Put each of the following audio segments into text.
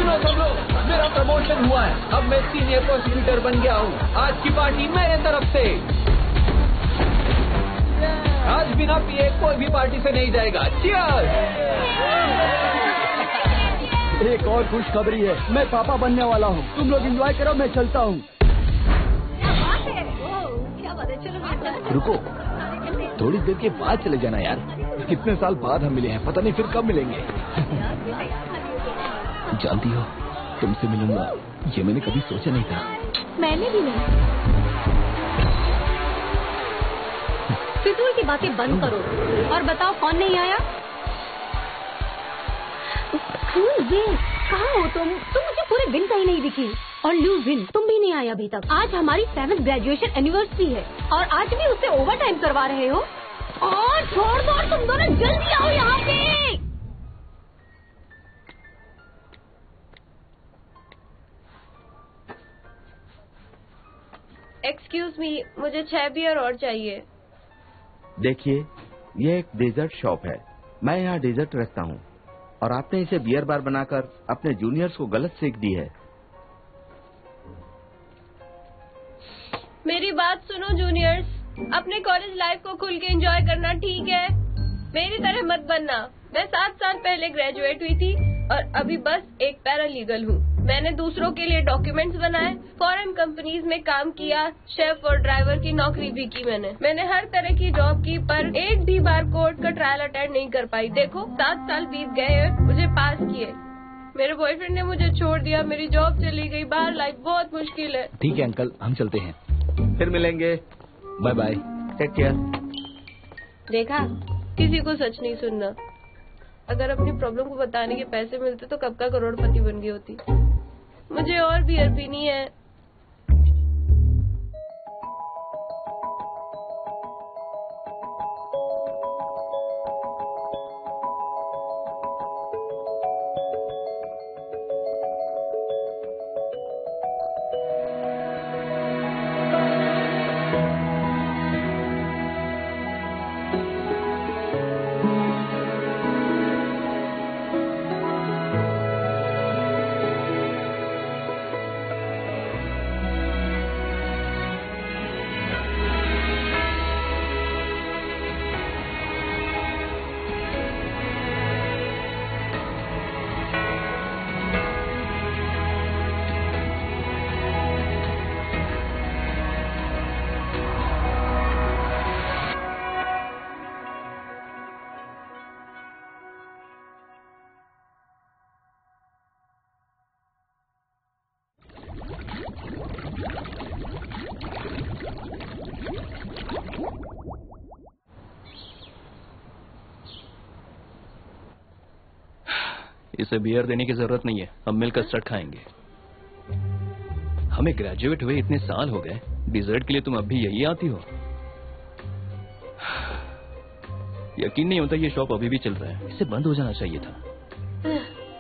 सुनो सब लोग, मेरा प्रमोशन हुआ है, अब मैं सीनियर प्रोसिक्यूटर बन गया हूँ। आज की पार्टी मेरे तरफ से। आज बिना पिए कोई भी पार्टी से नहीं जाएगा। चीयर्स। एक और खुशखबरी है, मैं पापा बनने वाला हूँ। तुम लोग एंजॉय करो, मैं चलता हूँ। रुको, थोड़ी देर के बाद चले जाना यार। कितने साल बाद हम मिले हैं, पता नहीं फिर कब मिलेंगे। जानती हो, तुमसे मिलूंगा ये मैंने कभी सोचा नहीं था। मैंने भी नहीं। फिजूल की बातें बंद करो और बताओ कौन नहीं आया। विन, कहाँ हो तुम मुझे पूरे दिन कहीं नहीं दिखी। और ल्यू विन, तुम भी नहीं आया अभी तक। आज हमारी 7th ग्रेजुएशन एनिवर्सरी है और आज भी उसे ओवर टाइम करवा रहे हो। और छोड़ दो, तुम दोनों जल्दी आओ यहाँ पे। एक्सक्यूज मी, मुझे 6 बियर और चाहिए। देखिए, ये एक डेजर्ट शॉप है। मैं यहाँ डेजर्ट रखता हूँ और आपने इसे बियर बार बनाकर अपने जूनियर्स को गलत सीख दी है। मेरी बात सुनो जूनियर्स, अपने कॉलेज लाइफ को खुल के एंजॉय करना ठीक है, मेरी तरह मत बनना। मैं 7 साल पहले ग्रेजुएट हुई थी और अभी बस एक पैरालीगल हूँ। मैंने दूसरों के लिए डॉक्यूमेंट्स बनाए, फॉरेन कंपनीज में काम किया, शेफ और ड्राइवर की नौकरी भी की। मैंने हर तरह की जॉब की, पर एक भी बार कोर्ट का ट्रायल अटेंड नहीं कर पाई। देखो 7 साल बीत गए हैं, मुझे पास किए। मेरे बॉयफ्रेंड ने मुझे छोड़ दिया, मेरी जॉब चली गई, बाहर लाइफ बहुत मुश्किल है। ठीक है अंकल, हम चलते हैं। फिर मिलेंगे। Bye bye, take care. देखा, किसी को सच नहीं सुनना। अगर अपनी प्रॉब्लम को बताने के पैसे मिलते तो कब का करोड़पति बन गई होती। मुझे और बियर पीनी है। इसे बियर देने की जरूरत नहीं है, हम मिलकर कस्टर्ड खाएंगे। हमें ग्रेजुएट हुए इतने साल हो गए, डिजर्ट के लिए तुम अब भी यही आती हो? यकीन नहीं होता ये शॉप अभी भी चल रहा है, इसे बंद हो जाना चाहिए था।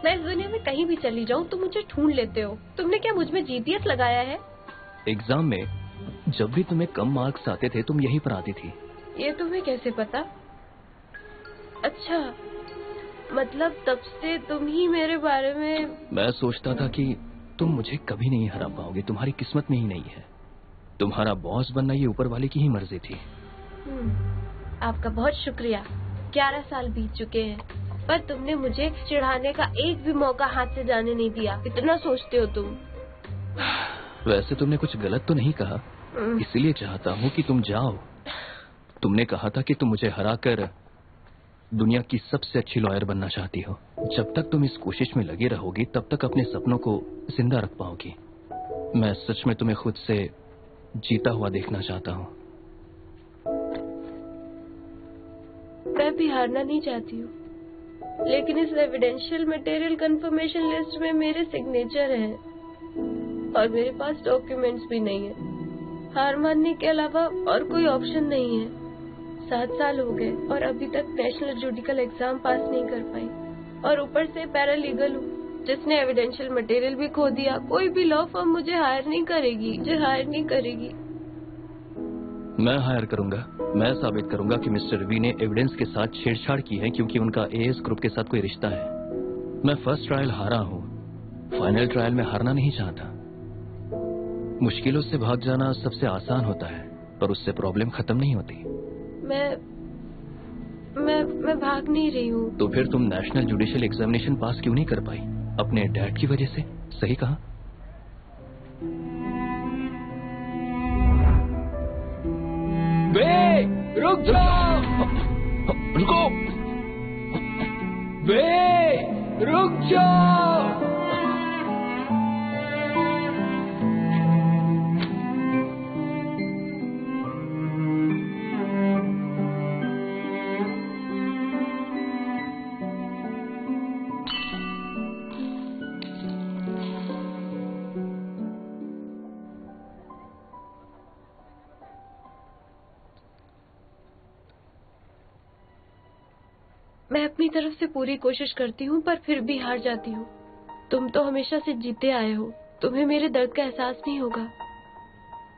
मैं इस दुनिया में कहीं भी चली जाऊं तुम मुझे ढूंढ लेते हो। तुमने क्या मुझ में जीपीएस लगाया है? एग्जाम में जब भी तुम्हें कम मार्क्स आते थे तुम यहीं पर आती थी। ये तुम्हें कैसे पता? अच्छा, मतलब तब से तुम ही मेरे बारे में। मैं सोचता था कि तुम मुझे कभी नहीं हरा पाओगे, तुम्हारी किस्मत में ही नहीं है। तुम्हारा बॉस बनना ये ऊपर वाले की ही मर्जी थी। आपका बहुत शुक्रिया। 11 साल बीत चुके हैं, पर तुमने मुझे चिढ़ाने का एक भी मौका हाथ से जाने नहीं दिया। इतना सोचते हो तुम। वैसे तुमने कुछ गलत तो नहीं कहा, इसलिए चाहता हूँ कि तुम जाओ। तुमने कहा था कि तुम मुझे हराकर दुनिया की सबसे अच्छी लॉयर बनना चाहती हो। जब तक तुम इस कोशिश में लगी रहोगी तब तक अपने सपनों को जिंदा रख पाओगी। मैं सच में तुम्हें खुद से जीता हुआ देखना चाहता हूँ। मैं भी हारना नहीं चाहती हूँ, लेकिन इस एविडेंशियल मटेरियल कंफर्मेशन लिस्ट में मेरे सिग्नेचर हैं और मेरे पास डॉक्यूमेंट्स भी नहीं है। हार मानने के अलावा और कोई ऑप्शन नहीं है। 7 साल हो गए और अभी तक नेशनल जुडिकल एग्जाम पास नहीं कर पाई, और ऊपर से पैरालीगल हूँ जिसने एविडेंशियल मटेरियल भी खो दिया। कोई भी लॉ फर्म मुझे हायर नहीं करेगी। मैं हायर करूंगा। मैं साबित करूंगा कि मिस्टर रवि ने एविडेंस के साथ छेड़छाड़ की है, क्योंकि उनका एएस ग्रुप के साथ कोई रिश्ता है। मैं फर्स्ट ट्रायल हारा हूँ, फाइनल ट्रायल में हारना नहीं चाहता। मुश्किलों से भाग जाना सबसे आसान होता है, पर उससे प्रॉब्लम खत्म नहीं होती। मैं भाग नहीं रही हूँ। तो फिर तुम नेशनल जुडिशियल एग्जामिनेशन पास क्यों नहीं कर पाई? अपने डैड की वजह से? सही कहा। बे, रुक जाओ। रुको। बे, रुक जाओ। मैं अपनी तरफ से पूरी कोशिश करती हूँ, पर फिर भी हार जाती हूँ। तुम तो हमेशा से जीते आए हो, तुम्हें मेरे दर्द का एहसास नहीं होगा।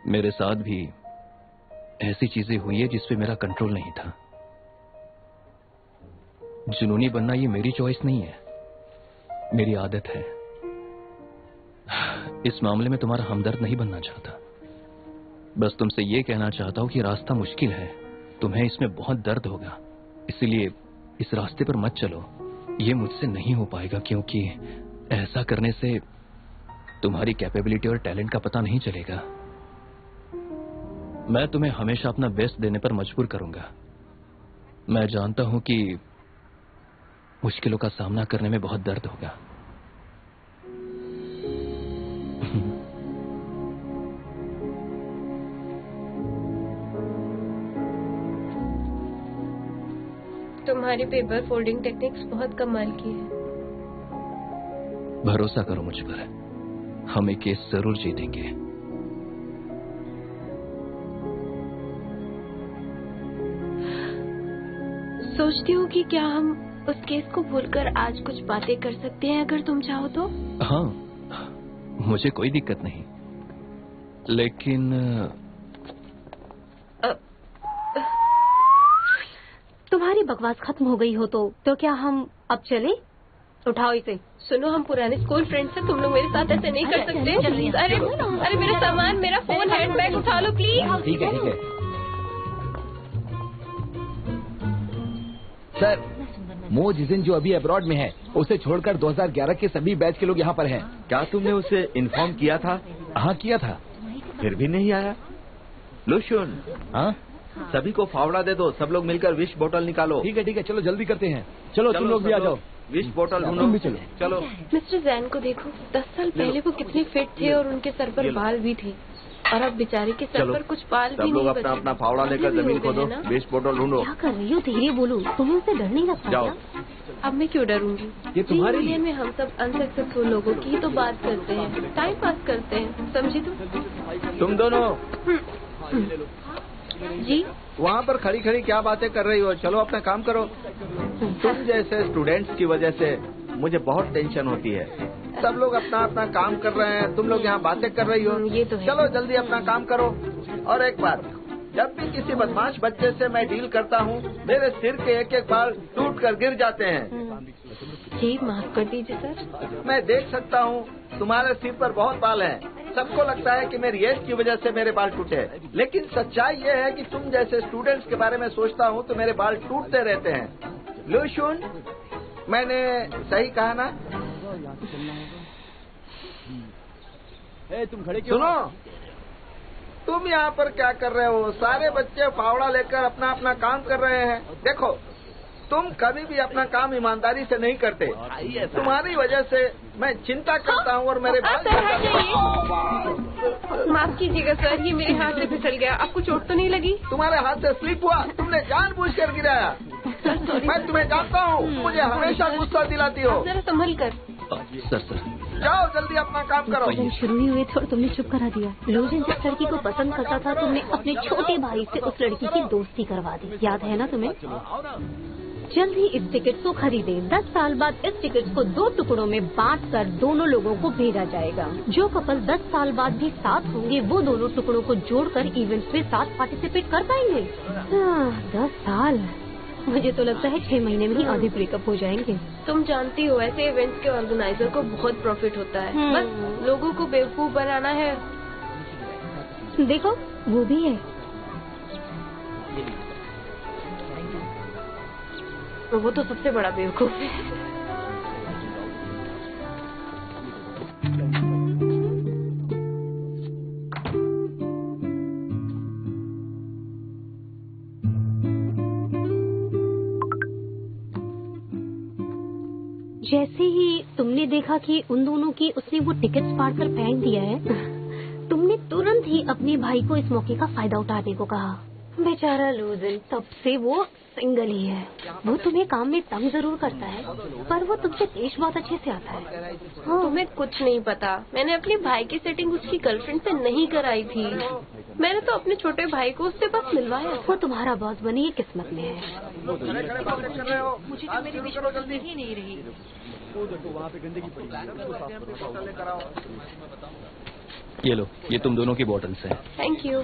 मेरे साथ भी ऐसी चीजें हुई है जिस पे मेरा कंट्रोल नहीं था। जुनूनी बनना ये मेरी चॉइस नहीं है, मेरी आदत है। इस मामले में तुम्हारा हमदर्द नहीं बनना चाहता, बस तुमसे ये कहना चाहता हूँ कि रास्ता मुश्किल है, तुम्हें इसमें बहुत दर्द होगा, इसलिए इस रास्ते पर मत चलो। ये मुझसे नहीं हो पाएगा, क्योंकि ऐसा करने से तुम्हारी कैपेबिलिटी और टैलेंट का पता नहीं चलेगा। मैं तुम्हें हमेशा अपना बेस्ट देने पर मजबूर करूंगा। मैं जानता हूं कि मुश्किलों का सामना करने में बहुत दर्द होगा। तुम्हारी पेपर फोल्डिंग टेक्निक्स बहुत कमाल की है। भरोसा करो मुझ पर, हम ये केस जरूर जीतेंगे। सोचती हूँ कि क्या हम उस केस को भूलकर आज कुछ बातें कर सकते हैं, अगर तुम चाहो तो। हाँ, मुझे कोई दिक्कत नहीं, लेकिन तुम्हारी बकवास खत्म हो गई हो तो क्या हम अब चले? उठाओ इसे। सुनो, हम पुराने स्कूल फ्रेंड्स हैं, तुम लोग मेरे साथ ऐसे नहीं कर सकते। अरे मेरा सामान, मेरा फोन, हैंडबैग उठा लो प्लीज। ठीक है, ठीक है। सर, मो जिजिन जो अभी अब्रॉड में है, उसे छोड़कर 2011 के सभी बैच के लोग यहाँ पर हैं। क्या तुमने उसे इन्फॉर्म किया था? हाँ, किया था। फिर भी नहीं आया। लुशुन, हाँ, सभी को फावड़ा दे दो, सब लोग मिलकर विश बोतल निकालो। ठीक है, ठीक है, चलो जल्दी करते हैं। चलो तुम लोग भी आ जाओ, विश बोतल ढूंढो। तुम भी चलो। चलो। मिस्टर जैन को देखो, 10 साल पहले वो कितने फिट थे और उनके सर पर बाल भी थे, और अब बेचारे के सर पर कुछ बाल भी नहीं बचे। सब लोग अपना अपना फावड़ा लेकर जमीन खोदो, विश बोतल ढूंढो। क्या कर रही हो? धीरे बोलो, तुम्हें उसे डर नहीं लगता? जाओ। अब मैं क्यों डरूंगी? ये तुम्हारे 3 मिलियन में हम सब अनसक्सेसफुल लोगों की ही तो बात करते हैं, टाइम पास करते हैं, समझी तुम दोनों जी। वहाँ पर खड़ी खड़ी क्या बातें कर रही हो? चलो अपना काम करो। तुम जैसे स्टूडेंट्स की वजह से मुझे बहुत टेंशन होती है। सब लोग अपना अपना काम कर रहे हैं, तुम लोग यहाँ बातें कर रही हो। ये तो है। चलो जल्दी अपना काम करो। और एक बात, जब भी किसी बदमाश बच्चे से मैं डील करता हूँ, मेरे सिर के एक एक बाल टूट कर गिर जाते हैं। जी माफ कर दीजिए सर। मैं देख सकता हूँ तुम्हारे सिर पर बहुत बाल हैं। सबको लगता है कि मेरी एज की वजह से मेरे बाल टूटे, लेकिन सच्चाई ये है कि तुम जैसे स्टूडेंट्स के बारे में सोचता हूँ तो मेरे बाल टूटते रहते हैं। लुशुन, मैंने सही कहा ना? तुम खड़े क्यों? सुनो, तुम यहाँ पर क्या कर रहे हो? सारे बच्चे फावड़ा लेकर अपना अपना काम कर रहे हैं। देखो, तुम कभी भी अपना काम ईमानदारी से नहीं करते। तुम्हारी वजह से मैं चिंता करता हूँ और मेरे बाल। माफ कीजिएगा सर, ये मेरे हाथ से फिसल गया। आपको चोट तो नहीं लगी? तुम्हारे हाथ से स्लिप हुआ, तुमने जानबूझकर गिराया। मैं तुम्हें जानता हूँ, मुझे हमेशा गुस्सा दिलाती हो। जरा संभल कर। सर जाओ जल्दी अपना काम करो। जब शुरू ही हुए थे और तुमने चुप करा दिया। लोजन जिस लड़की को पसंद करता था, तुमने अपने छोटे भाई से उस लड़की की दोस्ती करवा दी, याद है ना तुम्हें? जल्द ही इस टिकट को खरीदे। 10 साल बाद इस टिकट को 2 टुकड़ों में बांटकर दोनों लोगों को भेजा जाएगा। जो कपल 10 साल बाद भी साथ होंगे, वो दोनों टुकड़ों को जोड़कर इवेंट्स में साथ पार्टिसिपेट कर पाएंगे। 10 साल, मुझे तो लगता है 6 महीने में ही आधे ब्रेकअप हो जाएंगे। तुम जानती हो ऐसे इवेंट्स के ऑर्गेनाइजर को बहुत प्रॉफिट होता है। बस लोगों को बेवकूफ बनाना है। देखो वो भी है। वो तो सबसे बड़ा बेवकूफ है। जैसे ही तुमने देखा कि उन दोनों की उसने वो टिकट्स फाड़ कर फेंक दिया है, तुमने तुरंत ही अपने भाई को इस मौके का फायदा उठाने को कहा। बेचारा लूजन, तब से वो सिंगल ही है। वो तुम्हें काम में तंग जरूर करता है, पर वो तुमसे पेश बहुत अच्छे से आता है। हाँ, तुम्हें कुछ नहीं पता। मैंने अपने भाई की सेटिंग उसकी गर्लफ्रेंड से नहीं कराई थी। मैंने तो अपने छोटे भाई को उससे बस मिलवाया। वो तुम्हारा बॉस बने, ये किस्मत में है। मुझे तो मेरी विश्वास ही नहीं रही। ये लो, ये तुम दोनों की बॉटल्स हैं। Thank you.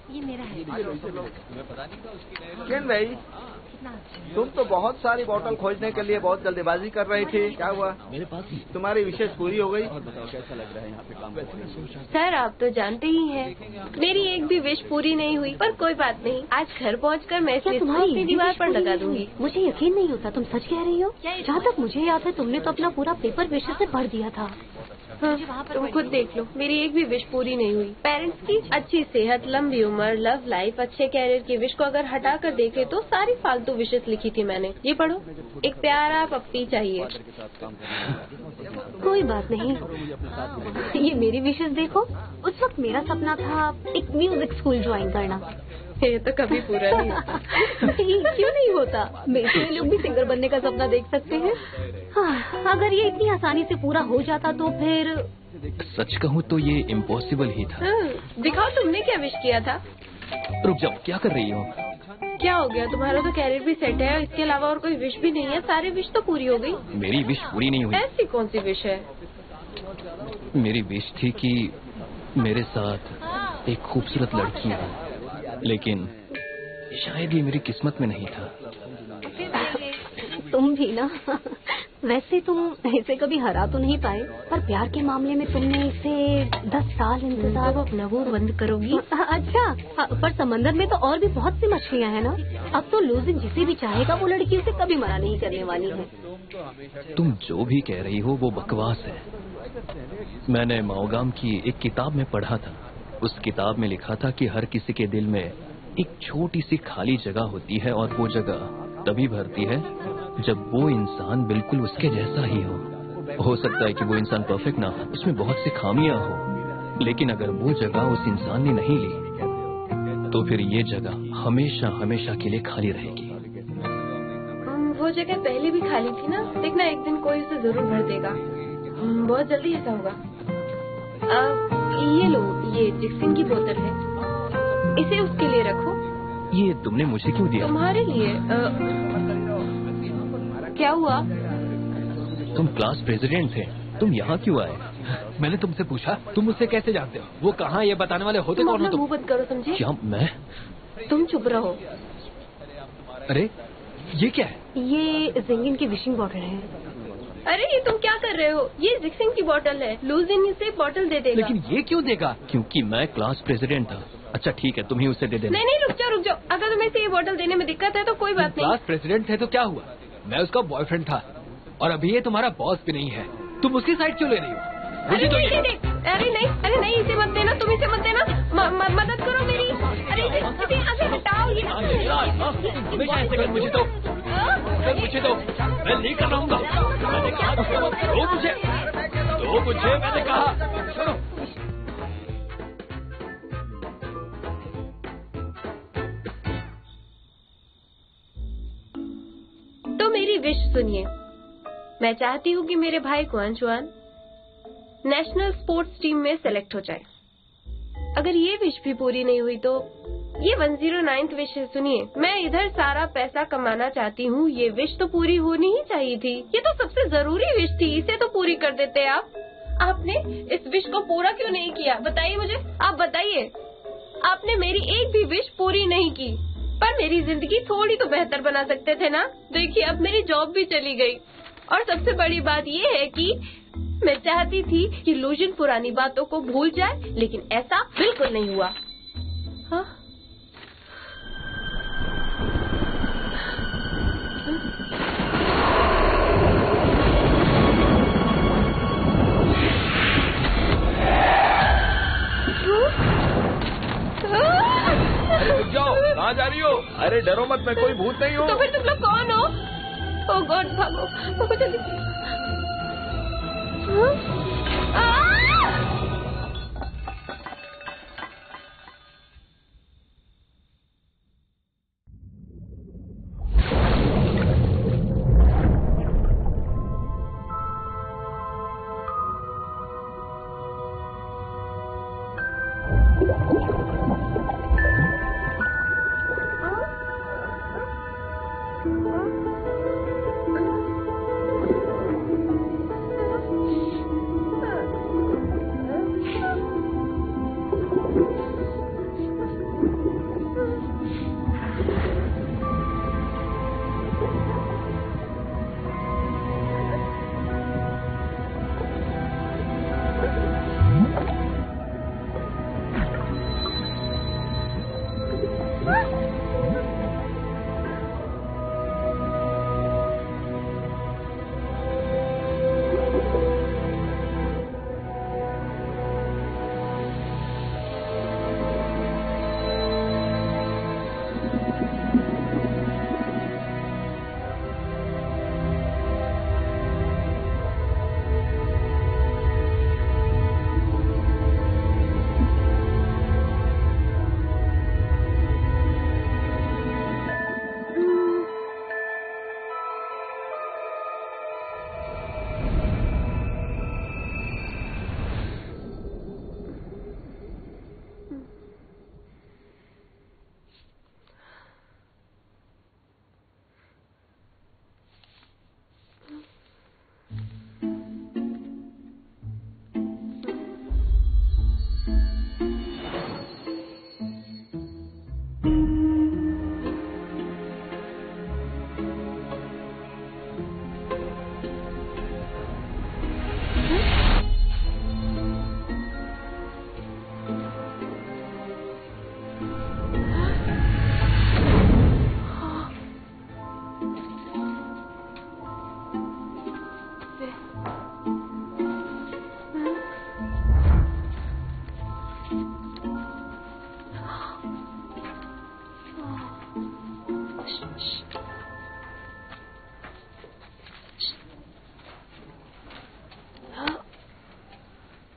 ये मेरा है। किन भाई, तुम तो बहुत सारी बोतल खोजने के लिए बहुत जल्दीबाजी कर रही थी, क्या हुआ? मेरे पास ही तुम्हारी विशेष पूरी हो गई? कैसा लग रहा है यहाँ पे काम करने? सर आप तो जानते ही हैं, मेरी एक भी विश पूरी नहीं हुई, पर कोई बात नहीं। आज घर पहुंचकर मैं क्या इसे तुम्हारी अपनी दीवार पर लगा दूंगी। मुझे यकीन नहीं होता, तुम सच कह रही हो? जहाँ तक मुझे याद है तुमने तो अपना पूरा पेपर विषय से भर दिया था। हाँ, तुम खुद देख लो, मेरी एक भी विश पूरी नहीं हुई। पेरेंट्स की अच्छी सेहत, लंबी उम्र, लव लाइफ, अच्छे कैरियर की विश को अगर हटा कर देखे तो सारी फालतू विशेष लिखी थी मैंने। ये पढ़ो, एक प्यारा पप्पी चाहिए। कोई बात नहीं, ये मेरी विशेष देखो। उस वक्त मेरा सपना था एक म्यूजिक स्कूल ज्वाइन करना। ये तो कभी पूरा नहीं होता। क्यों नहीं होता? मेरे लोग भी सिंगर बनने का सपना देख सकते हैं। हाँ, अगर ये इतनी आसानी से पूरा हो जाता तो फिर। सच कहूँ तो ये इम्पॉसिबल ही था। दिखाओ तुमने क्या विश किया था। रुक जाओ, क्या कर रही हो? क्या हो गया? तुम्हारा तो कैरियर भी सेट है, इसके अलावा और कोई विश भी नहीं है। सारी विश तो पूरी हो गई। मेरी विश पूरी नहीं हुई। ऐसी कौन सी विश है? मेरी विश थी कि मेरे साथ एक खूबसूरत लड़की है, लेकिन शायद ये मेरी किस्मत में नहीं था। तुम भी ना। वैसे तुम इसे कभी हरा तो नहीं पाए, पर प्यार के मामले में तुमने इसे 10 साल इंतजार अपना वो बंद करोगी। अच्छा, पर समंदर में तो और भी बहुत सी मछलियाँ हैं ना। अब तो लूजिन जिसे भी चाहेगा वो लड़की उसे कभी मना नहीं करने वाली है। तुम जो भी कह रही हो वो बकवास है। मैंने माओगाम की एक किताब में पढ़ा था। उस किताब में लिखा था कि हर किसी के दिल में एक छोटी सी खाली जगह होती है, और वो जगह तभी भरती है जब वो इंसान बिल्कुल उसके जैसा ही हो सकता है कि वो इंसान परफेक्ट ना हो, उसमें बहुत सी खामियां हो, लेकिन अगर वो जगह उस इंसान ने नहीं ली तो फिर ये जगह हमेशा हमेशा के लिए खाली रहेगी। वो जगह पहले भी खाली थी ना। देखना एक दिन कोई उसे जरूर भर देगा। बहुत जल्दी ऐसा होगा। ये लो, ये जिक्सिन की बोतल है, इसे उसके लिए रखो। ये तुमने मुझे क्यों दिया? तुम्हारे लिए। क्या हुआ? तुम क्लास प्रेसिडेंट थे, तुम यहाँ क्यों आए? मैंने तुमसे पूछा, तुम मुझसे कैसे जानते हो? वो कहाँ, ये बताने वाले होते तुम कौन हो अपना तुम? मुंह बंद करो, समझे? क्या मैं? तुम चुप रहो। अरे ये क्या है? ये जिंगिन की विशिंग बॉटल है। अरे ये तुम क्या कर रहे हो? ये जिक्सिन की बोतल है। लूजिन इसे बोतल दे देगा। लेकिन ये क्यों देगा? क्योंकि मैं क्लास प्रेसिडेंट था। अच्छा ठीक है, तुम ही उसे दे देना। नहीं नहीं, रुक जाओ। अगर तुम्हें इसे ये बोतल देने में दिक्कत है तो कोई बात नहीं। क्लास प्रेसिडेंट है तो क्या हुआ? मैं उसका बॉयफ्रेंड था, और अभी ये तुम्हारा बॉस भी नहीं है। तुम उसकी साइड क्यों ले रही हो? मुझे तो अरे नहीं, इसे मत देना, तुम इसे मत देना। मदद करो मेरी। अरे इसे हटाओ। ये हमेशा ऐसे कर। मुझे तो मैं नहीं कर रहूंगा। मैंने कहा दो मुझे मैंने कहा। तो मेरी विश सुनिए। मैं चाहती हूँ कि मेरे भाई कुआनचुआन नेशनल स्पोर्ट्स टीम में सेलेक्ट हो जाए। अगर ये विश भी पूरी नहीं हुई तो ये 109th विश है। सुनिए, मैं इधर सारा पैसा कमाना चाहती हूँ। ये विश तो पूरी होनी ही चाहिए थी। ये तो सबसे जरूरी विश थी, इसे तो पूरी कर देते आप। आपने इस विश को पूरा क्यों नहीं किया? बताइए मुझे, आप बताइए। आपने मेरी एक भी विश पूरी नहीं की। पर मेरी जिंदगी थोड़ी तो बेहतर बना सकते थे ना। देखिए अब मेरी जॉब भी चली गई और सबसे बड़ी बात ये है कि मैं चाहती थी कि लूजन पुरानी बातों को भूल जाए, लेकिन ऐसा बिल्कुल नहीं हुआ। हाँ? अरे रुक जाओ, कहाँ जा रही हो? अरे डरो मत, मैं कोई भूत नहीं हूँ। तो फिर तुम लोग कौन हो? ओह गॉड, भागो भागो जल्दी।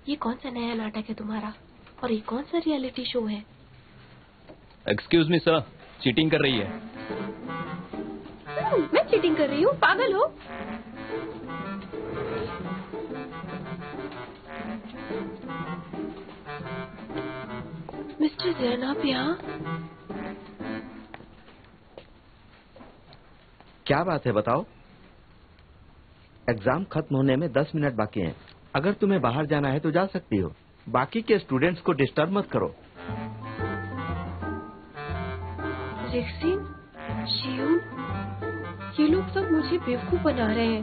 ये कौन सा नया नाटक है तुम्हारा? और ये कौन सा रियलिटी शो है? एक्सक्यूज मी सर, चीटिंग कर रही है। मैं चीटिंग कर रही हूँ? पागल हो? मिस्टर जैन, आप यहाँ? क्या बात है बताओ। एग्जाम खत्म होने में 10 मिनट बाकी हैं। अगर तुम्हें बाहर जाना है तो जा सकती हो। बाकी के स्टूडेंट्स को डिस्टर्ब मत करो। रेक्सिन, शियून, ये लोग सब मुझे बेवकूफ बना रहे हैं।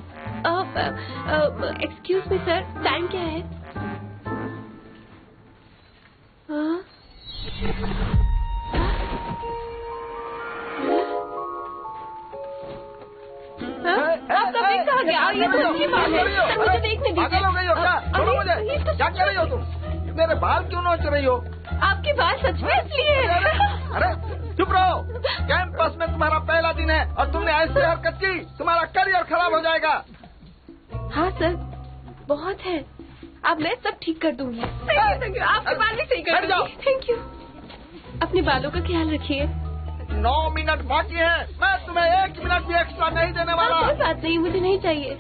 एक्सक्यूज मी सर, टाइम क्या है? आप सब एक कहाँ गया? ये तो अच्छी बात है सर, मुझे देखने दीजिए। पागल हो गई हो क्या? छोड़ो मुझे। क्या कर रही हो तुम? मेरे बाल क्यों नोच रही हो? आपके बाल सच में इसलिए? अरे चुप रहो। कैंपस में तुम्हारा पहला दिन है और तुमने ऐसी हरकत की, तुम्हारा करियर खराब हो जाएगा। हाँ सर, बहुत है। अब मैं सब ठीक कर दूंगी। थैंक यू, आपके बाल भी सही कर दूंगी। Thank you. अपने बालों का ख्याल रखिए। 9 मिनट बाकी है। मैं तुम्हें 1 मिनट भी एक्स्ट्रा नहीं देने वाला। कोई बात नहीं, मुझे नहीं चाहिए।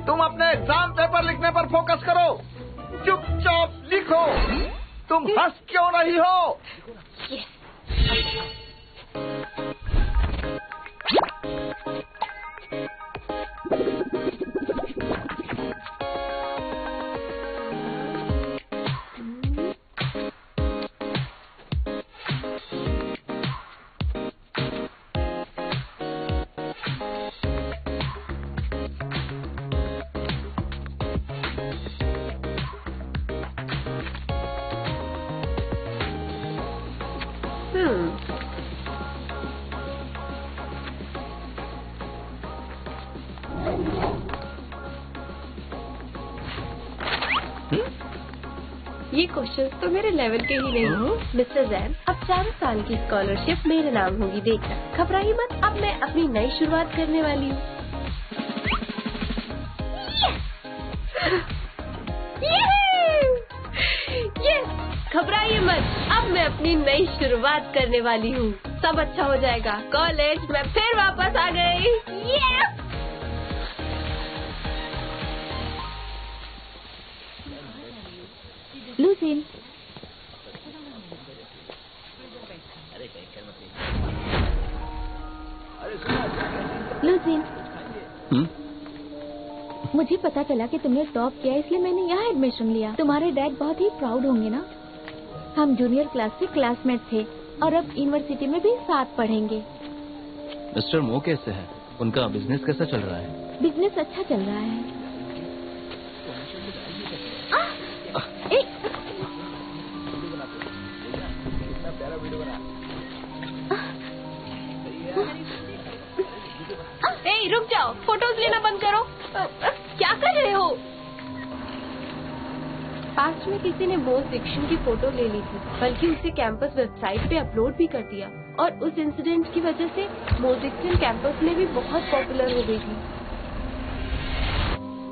तुम अपने एग्जाम पेपर लिखने पर फोकस करो। चुपचाप लिखो। तुम हंस क्यों रही हो? ये क्वेश्चन तो मेरे लेवल के ही नहीं। मिस्टर जैन, अब 4 साल की स्कॉलरशिप मेरे नाम होगी, देखना। घबराइए मत, अब मैं अपनी नई शुरुआत करने वाली हूँ। घबराइए मत, अब मैं अपनी नई शुरुआत करने वाली हूँ। सब अच्छा हो जाएगा। कॉलेज मैं फिर वापस आ गई। लूसीन, लूसीन, मुझे पता चला कि तुमने टॉप किया, इसलिए मैंने यहाँ एडमिशन लिया। तुम्हारे डैड बहुत ही प्राउड होंगे ना। हम जूनियर क्लास से क्लासमेट थे और अब यूनिवर्सिटी में भी साथ पढ़ेंगे। मिस्टर मो कैसे हैं? उनका बिजनेस कैसा चल रहा है? बिजनेस अच्छा चल रहा है। रुक जाओ, फोटोज लेना बंद करो। क्या कर रहे हो? पास्ट में किसी ने मोज डिक्शन की फोटो ले ली थी, बल्कि उसे कैंपस वेबसाइट पे अपलोड भी कर दिया, और उस इंसिडेंट की वजह से मोज डिक्शन कैंपस में भी बहुत पॉपुलर हो गई थी।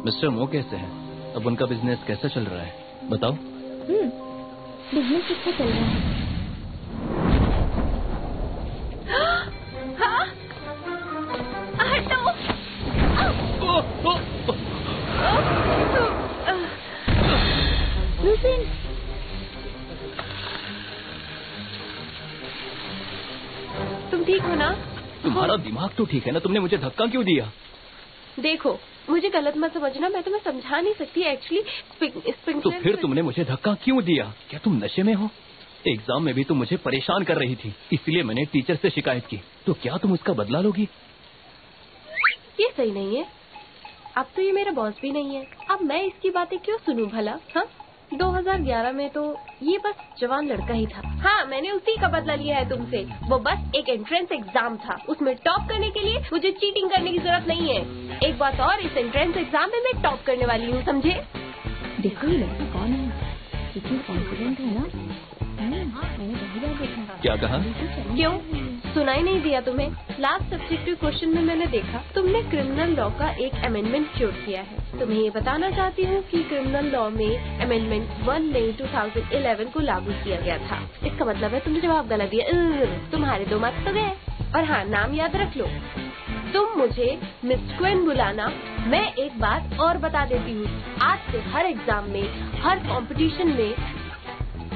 मिस्टर मो कैसे हैं? अब उनका बिजनेस कैसा चल रहा है, बताओ। बिजनेस अच्छा चल रहा है। लूसीन, तुम ठीक हो ना? तुम्हारा दिमाग तो ठीक है ना? तुमने मुझे धक्का क्यों दिया? देखो, मुझे गलत मत समझना, मैं तुम्हें समझा नहीं सकती एक्चुअली। तो फिर तुमने मुझे धक्का क्यों दिया? क्या तुम नशे में हो? एग्जाम में भी तुम मुझे परेशान कर रही थी, इसलिए मैंने टीचर से शिकायत की। तो क्या तुम उसका बदला लोगी? ये सही नहीं है। अब तो ये मेरा बॉस भी नहीं है, अब मैं इसकी बातें क्यों सुनूं भला? हाँ, 2011 में तो ये बस जवान लड़का ही था। हाँ, मैंने उसी का बदला लिया है तुमसे। वो बस एक एंट्रेंस एग्जाम था, उसमें टॉप करने के लिए मुझे चीटिंग करने की जरूरत नहीं है। एक बात और, इस एंट्रेंस एग्जाम में मैं टॉप करने वाली हूँ, समझे? देखो ये लड़का कौन है, कितनी कॉन्फिडेंट है ना। मैंने देखा। क्या कहा? क्यों, सुनाई नहीं दिया तुम्हें? लास्ट सब्जेक्टिव क्वेश्चन में मैंने देखा तुमने क्रिमिनल लॉ का एक अमेंडमेंट जोड़ किया है। तुम्हें ये बताना चाहती हूँ कि क्रिमिनल लॉ में अमेंडमेंट 1 मई 2011 को लागू किया गया था। इसका मतलब है तुमने जवाब गलत दिया। तुम्हारे 2 मार्क्स तो गए। और हाँ, नाम याद रख लो, तुम मुझे मिस क्वीन बुलाना। मैं एक बात और बता देती हूँ, आज से हर एग्जाम में, हर कंपटीशन में,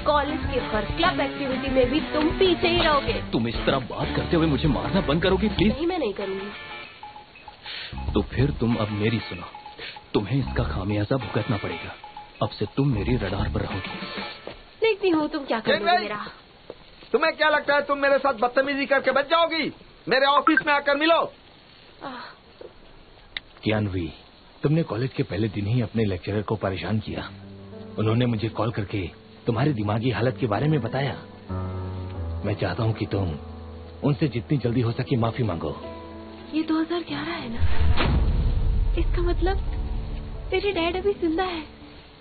कॉलेज के हर क्लब एक्टिविटी में भी तुम पीछे ही रहोगे। तुम इस तरह बात करते हुए मुझे मारना बंद करोगी प्लीज? नहीं, मैं नहीं करूँगी। तो फिर तुम अब मेरी सुनो, तुम्हें इसका खामियाजा भुगतना पड़ेगा। अब से तुम मेरी रडार पर रहोगी। देखती हूँ तुम क्या करोगे मेरा। तुम्हें क्या लगता है तुम मेरे साथ बदतमीजी करके बच जाओगी? मेरे ऑफिस में आकर मिलो। ज्ञानवी, तुमने कॉलेज के पहले दिन ही अपने लेक्चरर को परेशान किया। उन्होंने मुझे कॉल करके तुम्हारी दिमागी हालत के बारे में बताया। मैं चाहता हूँ कि तुम उनसे जितनी जल्दी हो सके माफी मांगो। ये 2011 है ना? इसका मतलब तेरे डैड अभी जिंदा है।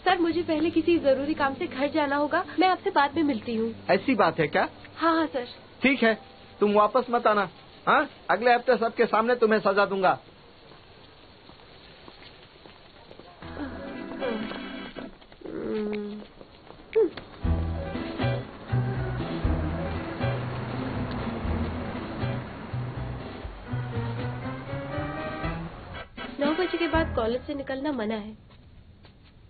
सर, मुझे पहले किसी जरूरी काम से घर जाना होगा, मैं आपसे बाद में मिलती हूँ। ऐसी बात है क्या? हाँ हाँ सर। ठीक है, तुम वापस मत आना। हाँ, अगले हफ्ते सबके सामने तुम्हें सजा दूंगा। के बाद कॉलेज से निकलना मना है।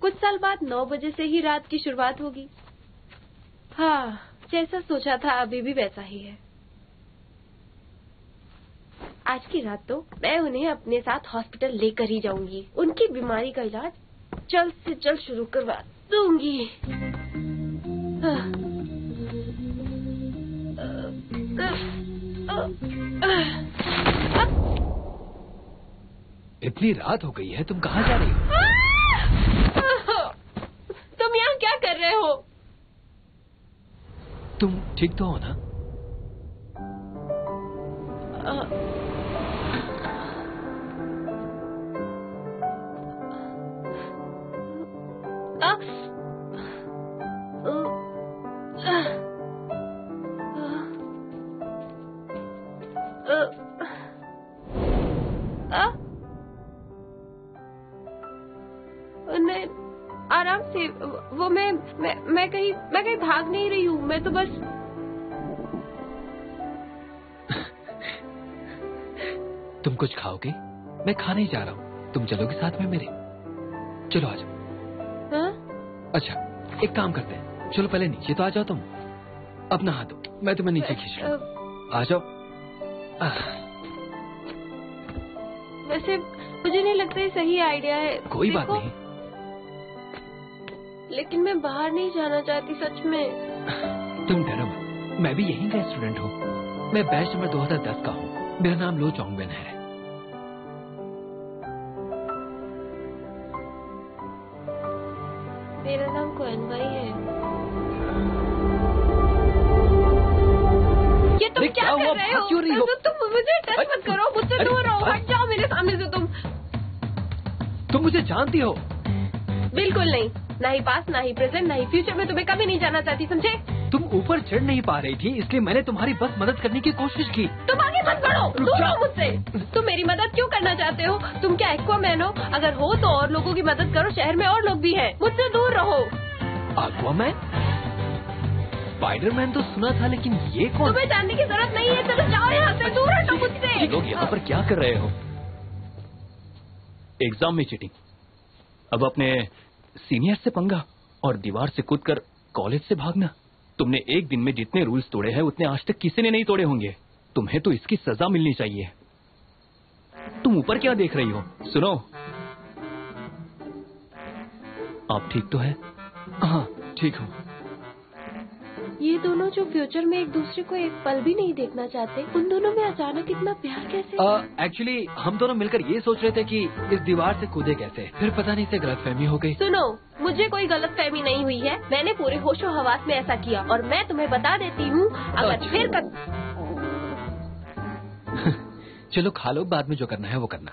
कुछ साल बाद 9 बजे से ही रात की शुरुआत होगी। हाँ, जैसा सोचा था अभी भी वैसा ही है। आज की रात तो मैं उन्हें अपने साथ हॉस्पिटल लेकर ही जाऊंगी। उनकी बीमारी का इलाज जल्द से जल्द शुरू करवा दूंगी। इतनी रात हो गई है, तुम कहाँ जा रही हो? तुम यहाँ क्या कर रहे हो? तुम ठीक तो हो ना? नहीं, आराम से। वो मैं कहीं भाग नहीं रही हूँ। मैं तो बस तुम कुछ खाओगे? मैं खाने ही जा रहा हूँ। तुम चलोगे साथ में मेरे? चलो आ जाओ। हाँ? अच्छा, एक काम करते हैं, चलो पहले नीचे तो आ जाओ तुम। अपना हाथ दो, मैं तुम्हें नीचे खींच लूं। आ जाओ। वैसे मुझे नहीं लगता ये सही आइडिया है। कोई बात नहीं। लेकिन मैं बाहर नहीं जाना चाहती सच में। तुम डरो मत, मैं भी यहीं का स्टूडेंट हूँ। मैं बैच नंबर 2010 का हूँ। मेरा नाम लो चोंगबेन है। मेरा नाम कोएनवाई है। ये तुम क्या कर रहे हो? क्यों रही हो? तुम मुझे टच मत करो, मुझसे दूर रहो, हट जाओ मेरे सामने से। तुम मुझे जानती हो? बिल्कुल नहीं। ना ही पास्ट, ना ही प्रेजेंट, ना ही फ्यूचर में तुम्हें कभी नहीं जाना चाहती, समझे? तुम ऊपर चढ़ नहीं पा रही थी, इसलिए मैंने तुम्हारी बस मदद करने की कोशिश की। तुम आगे मत बढ़ो, दूर रहो मुझसे। तुम मेरी मदद क्यों करना चाहते हो? तुम क्या एक्वामैन हो? अगर हो तो और लोगों की मदद करो, शहर में और लोग भी हैं। मुझसे दूर रहो। एक्वामैन? स्पाइडरमैन तो सुना था, लेकिन ये कौन? तुम्हें जानने की जरूरत नहीं है। चलो जाओ यहाँ से, दूर हटो मुझसे। लोग यहाँ पर क्या कर रहे हो? एग्जाम में चीटिंग, अब अपने सीनियर से पंगा और दीवार से कूदकर कॉलेज से भागना। तुमने एक दिन में जितने रूल्स तोड़े हैं उतने आज तक किसी ने नहीं तोड़े होंगे। तुम्हें तो इसकी सजा मिलनी चाहिए। तुम ऊपर क्या देख रही हो? सुनो, आप ठीक तो है? हाँ ठीक हूँ। ये दोनों जो फ्यूचर में एक दूसरे को एक पल भी नहीं देखना चाहते, उन दोनों में अचानक इतना प्यार कैसे? एक्चुअली हम दोनों मिलकर ये सोच रहे थे कि इस दीवार से कूदे कैसे, फिर पता नहीं से गलतफहमी हो गई। सुनो, मुझे कोई गलतफहमी नहीं हुई है। मैंने पूरे होशो हवास में ऐसा किया और मैं तुम्हें बता देती हूँ, अगर फिर चलो खा लो, बाद में जो करना है वो करना।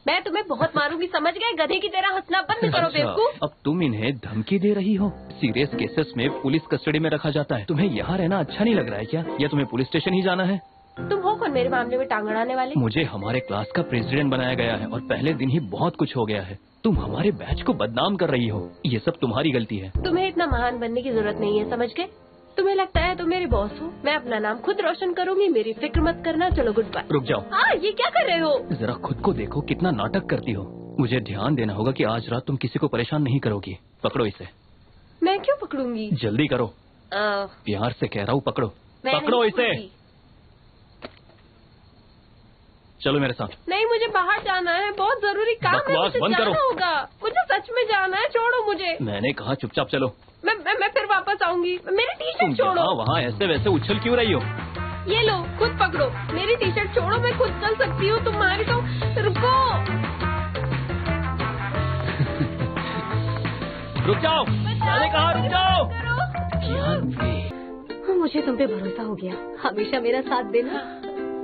मैं तुम्हें बहुत मारूंगी, समझ गए? गधे की तरह हंसना बंद करो बेवकूफ। अब तुम इन्हें धमकी दे रही हो? सीरियस केसेस में पुलिस कस्टडी में रखा जाता है। तुम्हें यहाँ रहना अच्छा नहीं लग रहा है क्या? या तुम्हें पुलिस स्टेशन ही जाना है? तुम हो कौन मेरे मामले में टांग अड़ाने वाले? मुझे हमारे क्लास का प्रेसिडेंट बनाया गया है और पहले दिन ही बहुत कुछ हो गया है। तुम हमारे बैच को बदनाम कर रही हो। ये सब तुम्हारी गलती है। तुम्हें इतना महान बनने की जरूरत नहीं है, समझ गए? तुम्हें लगता है तुम मेरे बॉस हो? मैं अपना नाम खुद रोशन करूंगी, मेरी फिक्र मत करना। चलो गुड बाय। रुक जाओ। हाँ, ये क्या कर रहे हो? जरा खुद को देखो, कितना नाटक करती हो। मुझे ध्यान देना होगा कि आज रात तुम किसी को परेशान नहीं करोगी। पकड़ो इसे। मैं क्यों पकड़ूंगी? जल्दी करो। प्यार से कह रहा हूँ, पकड़ो। मैं पकड़ो नहीं इसे। पकड़ूंगी। चलो मेरे साथ। नहीं, मुझे बाहर जाना है, बहुत जरूरी काम है। बकवास मुझे बंद जाना करो। होगा, मुझे सच में जाना है। छोड़ो मुझे। मैंने कहा चुपचाप चलो। मैं फिर वापस आऊंगी। मेरी टी तुम शर्ट छोड़ो। वहाँ ऐसे वैसे उछल क्यों रही हो? ये लो, खुद पकड़ो। मेरी टी शर्ट छोड़ो, मैं खुद चल सकती हूँ। तुम्हारी तो रुको। रुक जाओ। मैंने कहा रुक जाओ। मुझे तुम पे भरोसा हो गया। हमेशा मेरा साथ देना।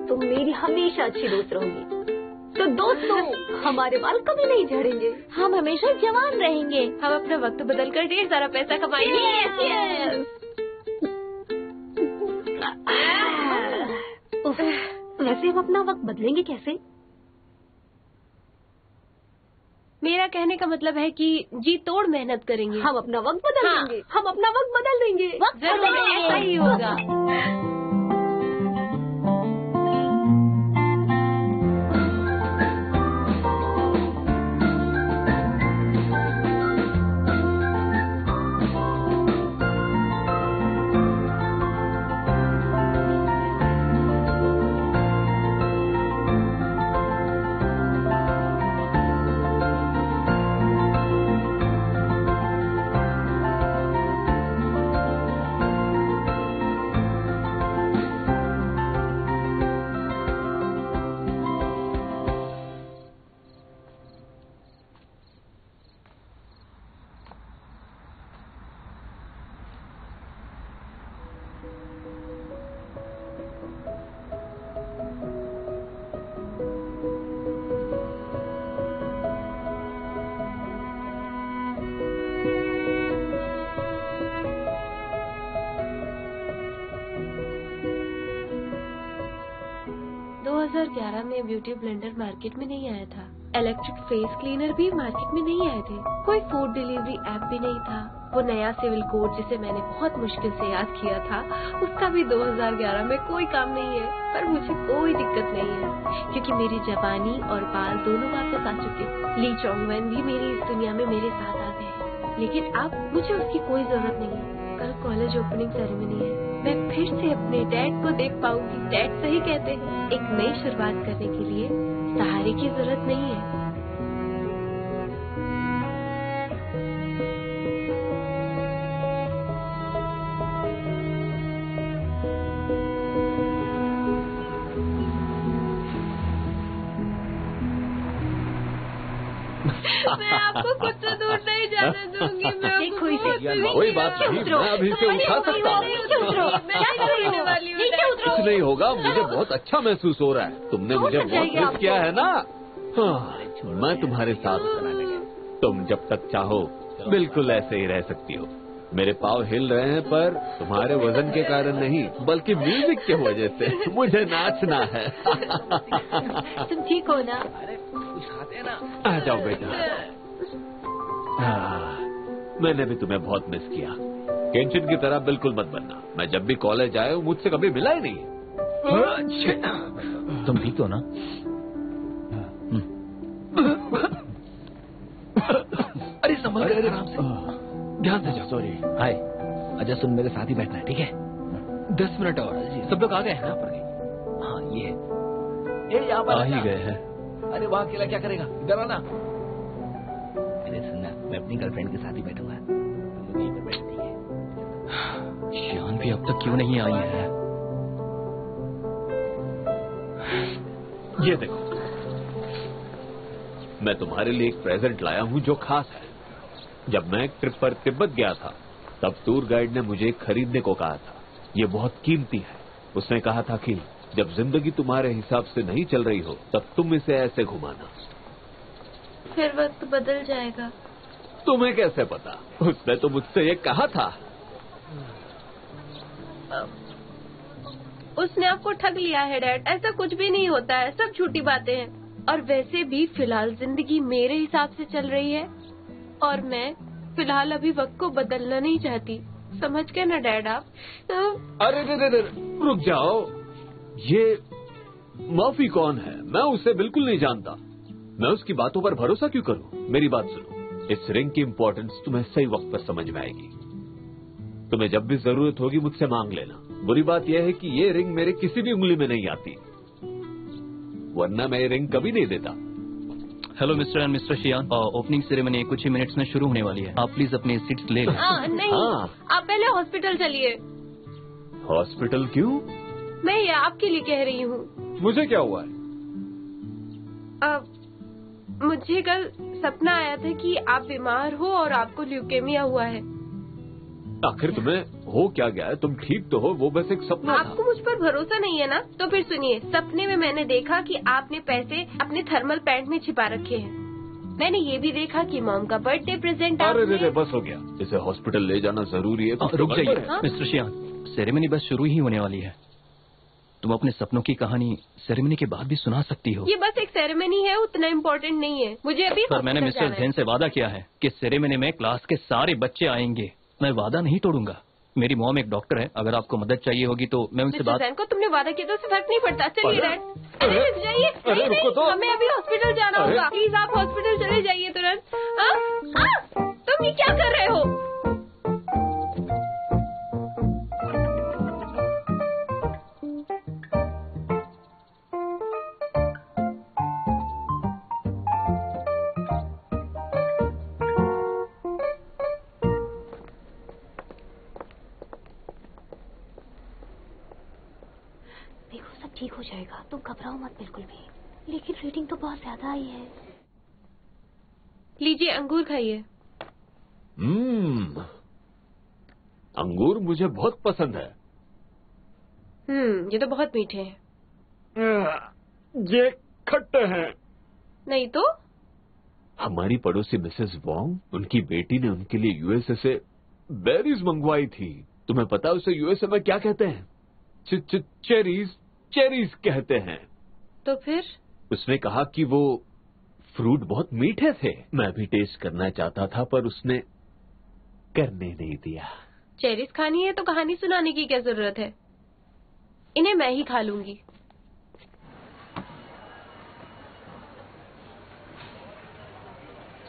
तुम मेरी हमेशा अच्छी दोस्त रहोगी। तो दोस्तों, हमारे बाल कभी नहीं झड़ेंगे। हम हमेशा जवान रहेंगे। हम अपना वक्त बदल कर ढेर सारा पैसा कमाएंगे। वैसे हम अपना वक्त बदलेंगे कैसे? मेरा कहने का मतलब है कि जी तोड़ मेहनत करेंगे। हम अपना वक्त बदल हाँ। देंगे। हम अपना वक्त बदल देंगे। जरूर ऐसा ही होगा। 2011 में ब्यूटी ब्लेंडर मार्केट में नहीं आया था, इलेक्ट्रिक फेस क्लीनर भी मार्केट में नहीं आए थे, कोई फूड डिलीवरी ऐप भी नहीं था। वो नया सिविल कोड जिसे मैंने बहुत मुश्किल से याद किया था, उसका भी 2011 में कोई काम नहीं है। पर मुझे कोई दिक्कत नहीं है, क्योंकि मेरी जवानी और बाल दोनों वापस आ चुके। ली चोंग वेन भी मेरी इस दुनिया में मेरे साथ आ गए हैं, लेकिन अब मुझे उसकी कोई जरूरत नहीं है। कल कॉलेज ओपनिंग सेरेमनी है, मैं फिर से अपने डैड को देख पाऊंगी। डैड सही कहते हैं, एक नई शुरुआत करने के लिए सहारे की जरूरत नहीं है। मैं आपको खुद से दूर नहीं जाने दूंगी। मैं देखो इसे, कोई बात नहीं, मैं अभी से उठा सकता हूँ। कुछ नहीं होगा, मुझे बहुत अच्छा महसूस हो रहा है। तुमने मुझे बहुत मिस किया है ना। हाँ, मैं तुम्हारे साथ तुम जब तक चाहो बिल्कुल ऐसे ही रह सकती हो। मेरे पाँव हिल रहे हैं, पर तुम्हारे वजन के कारण नहीं, बल्कि म्यूजिक की वजह से। मुझे नाचना है। तुम ठीक हो ना? आ जाओ बेटा। मैंने भी तुम्हें बहुत मिस किया। केंचन की तरह बिल्कुल मत बनना। मैं जब भी कॉलेज आया हूँ मुझसे कभी मिला ही नहीं। तुम ठीक हो ना? अरे संभल कर, आराम से, ध्यान से जाओ। सॉरी। हाय अजय, सुन, मेरे साथ ही बैठना है, ठीक है? 10 मिनट और। सब लोग आ गए हैं ना? हाँ, ये यहाँ पर आ ही गए हैं। अरे वहाँ अकेला क्या करेगा? इधर आना। अरे सुनना, मैं अपनी गर्लफ्रेंड के साथ ही बैठूंगा। तुम यहीं पर बैठती है। शियान भी अब तक क्यों नहीं आई है? ये देखो, मैं तुम्हारे लिए एक प्रेजेंट लाया हूँ जो खास है। जब मैं एक ट्रिप पर तिब्बत गया था, तब टूर गाइड ने मुझे खरीदने को कहा था। ये बहुत कीमती है। उसने कहा था कि जब जिंदगी तुम्हारे हिसाब से नहीं चल रही हो, तब तुम इसे ऐसे घुमाना। फिर वक्त बदल जाएगा। तुम्हें कैसे पता? उसने तो मुझसे ये कहा था। उसने आपको ठग लिया है डैड। ऐसा कुछ भी नहीं होता है, सब झूठी बातें हैं। और वैसे भी फिलहाल जिंदगी मेरे हिसाब से चल रही है, और मैं फिलहाल अभी वक्त को बदलना नहीं चाहती। समझ गए ना डैड आप? अरे रुक जाओ। ये मर्फी कौन है? मैं उसे बिल्कुल नहीं जानता। मैं उसकी बातों पर भरोसा क्यों करूं? मेरी बात सुनो, इस रिंग की इम्पोर्टेंस तुम्हें सही वक्त पर समझ में आएगी। तुम्हें जब भी जरूरत होगी मुझसे मांग लेना। बुरी बात यह है कि ये रिंग मेरे किसी भी उंगली में नहीं आती, वरना मैं ये रिंग कभी नहीं देता। Hello mister and mister Xian, opening ceremony कुछ ही मिनट्स में शुरू होने वाली है। आप प्लीज अपनी सीट्स ले लें। नहीं, आप पहले हॉस्पिटल चलिए। हॉस्पिटल क्यों? मैं ये आपके लिए कह रही हूँ। मुझे क्या हुआ है? मुझे कल सपना आया था कि आप बीमार हो और आपको ल्यूकेमिया हुआ है। आखिर तुम्हें हो क्या गया है? तुम ठीक तो हो? वो बस एक सपना था। आपको मुझ पर भरोसा नहीं है ना? तो फिर सुनिए, सपने में मैंने देखा कि आपने पैसे अपने थर्मल पैंट में छिपा रखे हैं। मैंने ये भी देखा कि मॉम का बर्थडे प्रेजेंट अरे बस हो गया। इसे हॉस्पिटल ले जाना जरूरी है। रुक जाइए मिस्टर शियान, सेरेमनी बस शुरू ही होने वाली है। तुम अपने सपनों की कहानी सेरेमनी के बाद भी सुना सकती हो। ये बस एक सेरेमनी है, उतना इम्पोर्टेंट नहीं है। मुझे अभी सर, मैंने मिस्टर जैन से वादा किया है कि सेरेमनी में क्लास के सारे बच्चे आएंगे। मैं वादा नहीं तोड़ूंगा। मेरी मॉम एक डॉक्टर है, अगर आपको मदद चाहिए होगी तो मैं उनसे बात। को तुमने वादा किया तो उससे फर्क नहीं पड़ता। चलिए डैड, जाइए। हमें अभी हॉस्पिटल जाना होगा। प्लीज आप हॉस्पिटल चले जाइए तुरंत। तुम ये क्या कर रहे हो? ठीक हो जाएगा, तुम घबराओ मत बिल्कुल भी। लेकिन रेटिंग तो बहुत ज्यादा आई है। लीजिए, अंगूर खाइए। अंगूर मुझे बहुत पसंद है। ये तो बहुत मीठे हैं। ये खट्टे हैं। नहीं तो? हमारी पड़ोसी मिसेस वोंग, उनकी बेटी ने उनके लिए यूएसए से बेरीज मंगवाई थी। तुम्हें पता है उसे यूएसए में क्या कहते हैं? चेरीज कहते हैं। तो फिर? उसने कहा कि वो फ्रूट बहुत मीठे थे। मैं भी टेस्ट करना चाहता था पर उसने करने नहीं दिया। चेरीज खानी है तो कहानी सुनाने की क्या जरूरत है? इन्हें मैं ही खा लूंगी।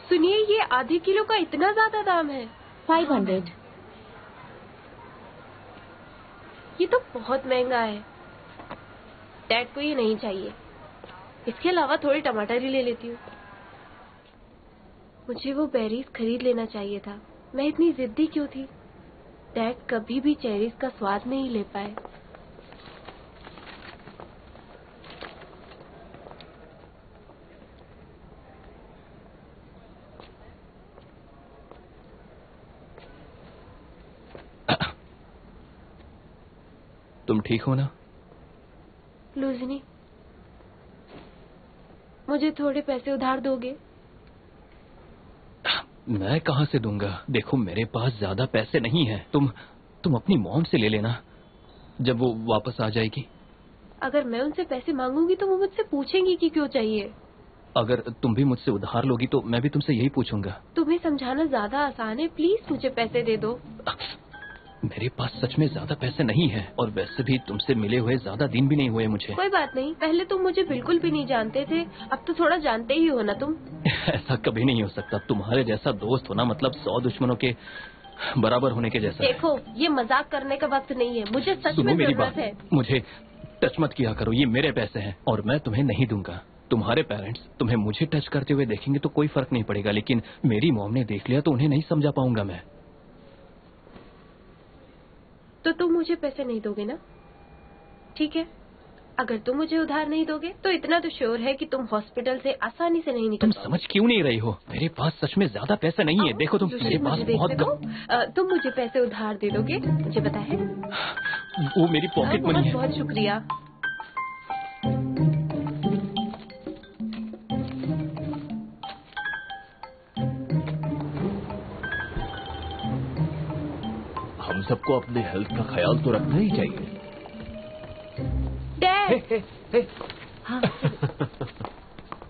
सुनिए, ये आधे किलो का इतना ज्यादा दाम है। 500। ये तो बहुत महंगा है। डैड को ये नहीं चाहिए। इसके अलावा थोड़े टमाटर ही ले लेती हूँ। मुझे वो बेरीज खरीद लेना चाहिए था। मैं इतनी जिद्दी क्यों थी? डैड कभी भी चेरीज का स्वाद नहीं ले पाए। तुम ठीक हो ना? लूजनी, मुझे थोड़े पैसे उधार दोगे? मैं कहाँ से दूंगा? देखो, मेरे पास ज्यादा पैसे नहीं हैं। तुम अपनी मॉम से ले लेना जब वो वापस आ जाएगी। अगर मैं उनसे पैसे मांगूंगी तो वो मुझसे पूछेंगी कि क्यों चाहिए। अगर तुम भी मुझसे उधार लोगी तो मैं भी तुमसे यही पूछूंगा। तुम्हें समझाना ज्यादा आसान है। प्लीज मुझे पैसे दे दो। मेरे पास सच में ज्यादा पैसे नहीं हैं और वैसे भी तुमसे मिले हुए ज्यादा दिन भी नहीं हुए मुझे। कोई बात नहीं, पहले तुम मुझे बिल्कुल भी नहीं जानते थे, अब तो थोड़ा जानते ही हो ना तुम। ऐसा कभी नहीं हो सकता। तुम्हारे जैसा दोस्त होना मतलब 100 दुश्मनों के बराबर होने के जैसा। देखो, ये मजाक करने का वक्त नहीं है। मुझे सच में मेरी जरूरत बात है। मुझे टच मत किया करो। ये मेरे पैसे हैं और मैं तुम्हें नहीं दूंगा। तुम्हारे पेरेंट्स तुम्हें मुझे टच करते हुए देखेंगे तो कोई फर्क नहीं पड़ेगा, लेकिन मेरी मॉम ने देख लिया तो उन्हें नहीं समझा पाऊंगा मैं। तो तुम मुझे पैसे नहीं दोगे ना? ठीक है, अगर तुम मुझे उधार नहीं दोगे तो इतना तो श्योर है कि तुम हॉस्पिटल से आसानी से नहीं निकल तुम समझ क्यों नहीं रही हो? मेरे पास सच में ज्यादा पैसे नहीं है। देखो तुम, मेरे पास बहुत तुम मुझे पैसे उधार दे दोगे? मुझे पता है। वो मेरी पॉकेट मनी है। बहुत शुक्रिया। हम सबको अपने हेल्थ का ख्याल तो रखना ही चाहिए। डैड, हाँ।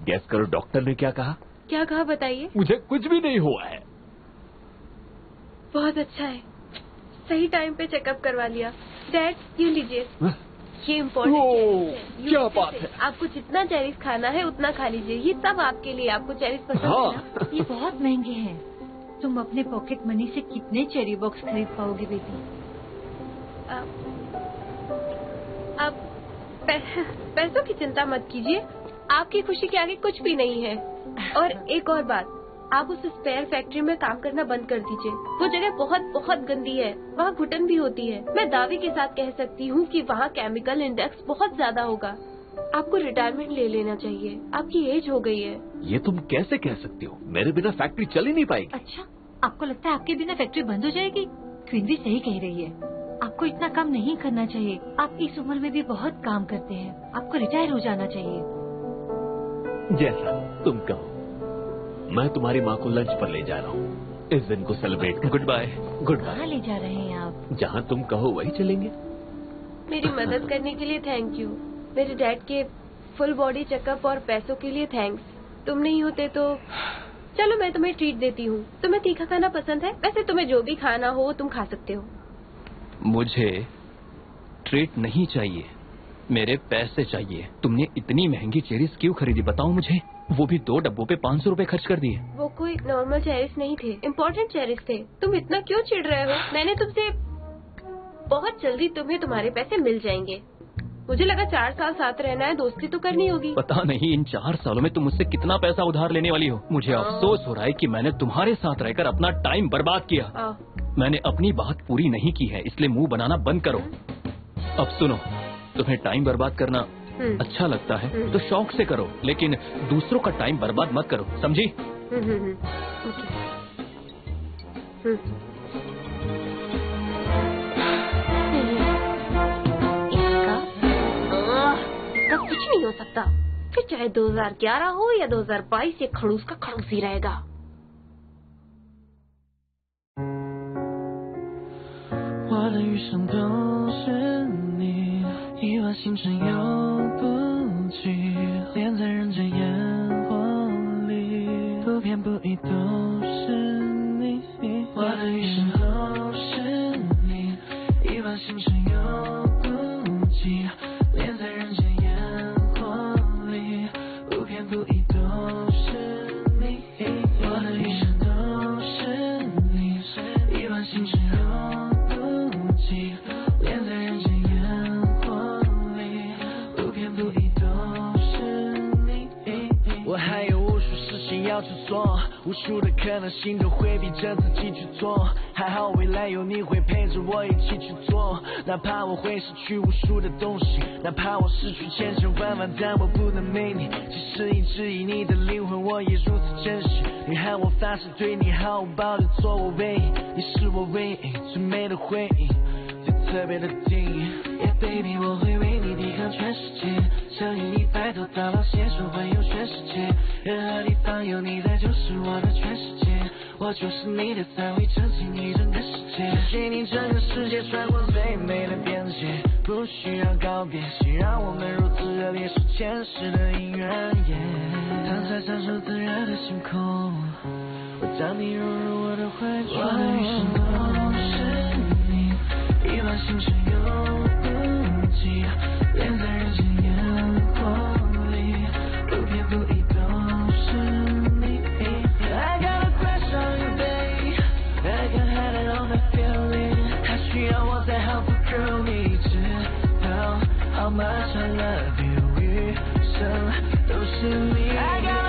गैस करो डॉक्टर ने क्या कहा? क्या कहा बताइए? मुझे कुछ भी नहीं हुआ है। बहुत अच्छा है, सही टाइम पे चेकअप करवा लिया। डैड, ये लीजिए, ये इम्पोर्टेंट है। क्या बात है? आपको जितना चेरीज खाना है उतना खा लीजिए। ये सब आपके लिए। आपको चेरीज पसंद है ना? ये बहुत महंगे हैं। तुम अपने पॉकेट मनी से कितने चेरी बॉक्स खरीद पाओगे बेटी? आप पैसों की चिंता मत कीजिए। आपकी खुशी के आगे कुछ भी नहीं है। और एक और बात, आप उस स्पेयर फैक्ट्री में काम करना बंद कर दीजिए। वो जगह बहुत बहुत गंदी है। वहाँ घुटन भी होती है। मैं दावे के साथ कह सकती हूँ कि वहाँ केमिकल इंडेक्स बहुत ज्यादा होगा। आपको रिटायरमेंट ले लेना चाहिए। आपकी एज हो गई है। ये तुम कैसे कह सकती हो? मेरे बिना फैक्ट्री चल ही नहीं पाएगी। अच्छा, आपको लगता है आपके बिना फैक्ट्री बंद हो जाएगी? क्वीन भी सही कह रही है। आपको इतना काम नहीं करना चाहिए। आप इस उम्र में भी बहुत काम करते हैं। आपको रिटायर हो जाना चाहिए। जैसा तुम कहो। मैं तुम्हारी माँ को लंच पर ले जा रहा हूँ। इस दिन को celebrate. Goodbye. Goodbye. कहाँ ले जा रहे हैं आप? जहाँ तुम कहो वही चलेंगे। मेरी मदद करने के लिए थैंक यू। मेरे डैड के फुल बॉडी चेकअप और पैसों के लिए थैंक्स। तुम नहीं होते तो चलो मैं तुम्हें ट्रीट देती हूँ। तुम्हें तीखा खाना पसंद है? वैसे तुम्हें जो भी खाना हो तुम खा सकते हो। मुझे ट्रीट नहीं चाहिए, मेरे पैसे चाहिए। तुमने इतनी महंगी चेरीज क्यों खरीदी बताओ मुझे? वो भी 2 डब्बों पे 500 रुपए खर्च कर दिए। वो कोई नॉर्मल चेरीज नहीं थे, इम्पोर्टेंट चेरीज थे। तुम इतना क्यों चिढ़ रहे हो? मैंने तुमसे बहुत जल्दी तुम्हें तुम्हारे पैसे मिल जाएंगे। मुझे लगा 4 साल साथ रहना है, दोस्ती तो करनी होगी। पता नहीं इन 4 सालों में तुम मुझसे कितना पैसा उधार लेने वाली हो। मुझे अफसोस हो रहा है कि मैंने तुम्हारे साथ रहकर अपना टाइम बर्बाद किया। मैंने अपनी बात पूरी नहीं की है, इसलिए मुंह बनाना बंद करो। अब सुनो, तुम्हें टाइम बर्बाद करना अच्छा लगता है तो शौक से करो, लेकिन दूसरों का टाइम बर्बाद मत करो, समझी? इसका कुछ नहीं हो सकता। फिर चाहे 2011 हो या 2022, ये खड़ूस का खड़ूस ही रहेगा।我的余生都是你，意乱心神又不记，恋在人间烟火里，不偏不倚都是你，我的余生都是你，一往情深又不羁，恋在人间烟火里，不偏不倚都是你，我的余生都是你，一往情深又不羁，恋在人间烟火里，不偏不倚都是你。我还有无数事情要去做，无数的可能性都会逼着自己去做，还好未来有你会陪着我一起去做，哪怕我会失去无数的东西，哪怕我失去千千万万，但我不能没你。即使一直以你的灵魂，我也如此珍惜。你喊我发誓对你毫无保留，做我唯一，你是我唯一最美的回忆，最特别的定义。Yeah baby， 我会为你抵抗全世界，相信你白头到老，携手环游全世界，任何地方有你在就是我的全世界，我就是你的菜，会撑起你整个世界，给你整个世界穿过最美的边界，不需要告别，谁让我们如此热烈，是前世的姻缘。当才享受自热的星空，我将你融入我的怀中，我的余生都是你，一往情深又不羁，恋在人间烟火里，不偏不倚都是你。I got a crush on you, babe. I can hide it on my feeling. 它需要我再好不够你知道 how much I love you， 余生都是你。I got